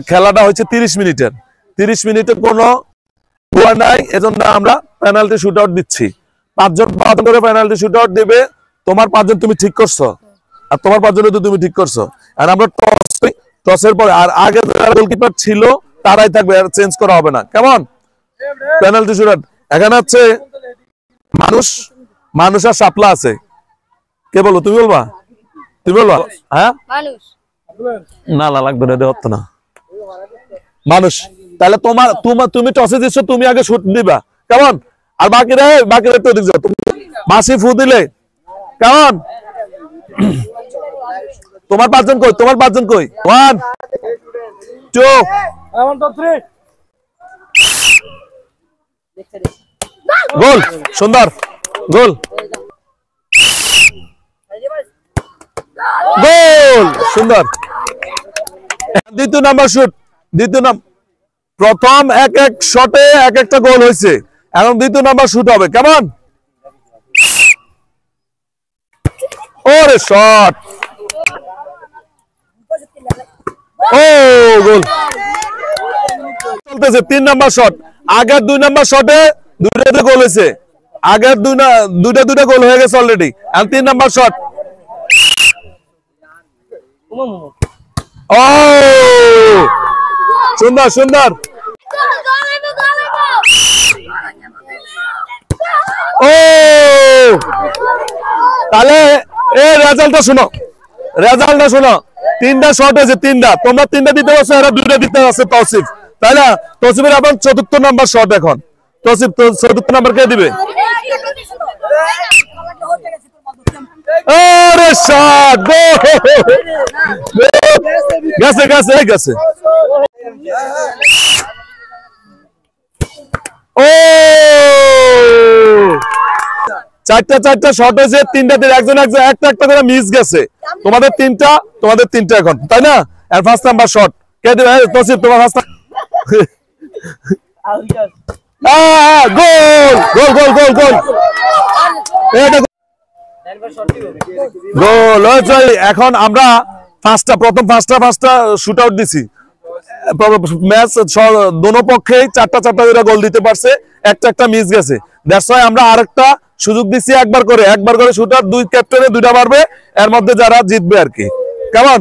খেলাটা হচ্ছে 30 মিনিটের। 30 মিনিটে কোনো গোল নাই, এজন্য আমরা পেনাল্টি শুট আউট দিচ্ছি। 5 জন করে পেনাল্টি শুট আউট দিবে। তোমার 5 জন তুমি ঠিক করছো, আর তোমার 5 জন তুমি ঠিক করছো। আর আমরা টসের পরে আর আগে যারা গোলকিপার ছিল তারাই থাকবে, আর চেঞ্জ করা হবে না। কেমন? Penalty shoot out. এখানে হচ্ছে মানুষ আর শাপলা আছে। কে বলবো? তুমি বলবা? তুমি বলবা? হ্যাঁ, না না লাগবে না, হতো না মানুষ। তাহলে তুমি টসে দিচ্ছ, তুমি আগে শুট দিবা। কেমন? আর বাকিরা একটু দিক যাও, মাসি ফু দিলে। কেমন? তোমার 5 জন কই? 1 2 গোল। সুন্দর গোল, গোল সুন্দর। দ্বিতীয় নাম্বার শুট, প্রথম এক শটে একটা গোল হয়েছে, এখন দ্বিতীয় নাম্বার শুট হবে। কেমন? ওরে শট, ও গোল চলতেছে। 3 নাম্বার শট, আগের 2 নাম্বার শটে দুইটা গোল হয়েছে, আগের দুইটা গোল হয়ে গেছে অলরেডি। আর 3 নাম্বার শট, ও সুন্দর সুন্দর, ও তাহলে রেজাল্টটা শোনো, 3টা শট হয়েছে, 3টা। তোমরা 3টা দিতে পারছো, এরা 2টা দিতে পারছে তৌসিফ, তাই না? তৌসিফের এখন 4র্থ নাম্বার শট। এখন তৌসিফ 4র্থ নাম্বার কে দিবে? আরে শট, গেছে গেছে গেছে, ও 4টা শট হয়েছে, 3টা একজন একটা করে মিস গেছে। তোমাদের 3টা এখন, তাই না? আর 1st নাম্বার শট কে দিবে? তৌসিফ, তোমার 1st। গোল গোল গোল গোল গোল, গোল হয়েছে। এখন আমরা প্রথম ফার্স্টটা শুট আউট দিছি। ম্যাচ দোনো পক্ষেই 4টা করে গোল দিতে পারছে, একটা মিস গেছে। দ্যাটস ওয়াই আমরা আরেকটা সুযোগ দিচ্ছি, একবার করে শুট আউট। 2 ক্যাপ্টেনে 2টা মারবে, এর মধ্যে যারা জিতবে আর কি। কেমন?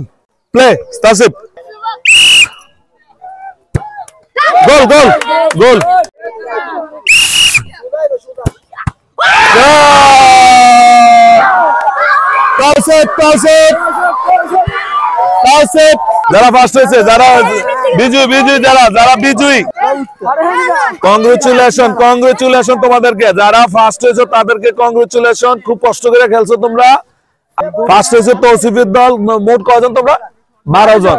প্লে তাসিফ, গোল গোল গোল, যারা ফার্স্ট হয়েছে, যারা বিজয়ী, কংগ্রেচুলেশন তোমাদেরকে। যারা ফার্স্ট হয়েছে তাদেরকে কংগ্রেচুলেশন। খুব কষ্ট করে খেলছো তোমরা। ফার্স্ট হয়েছে তৌসিফের দল। মোট কয়জন তোমরা? 12 জন।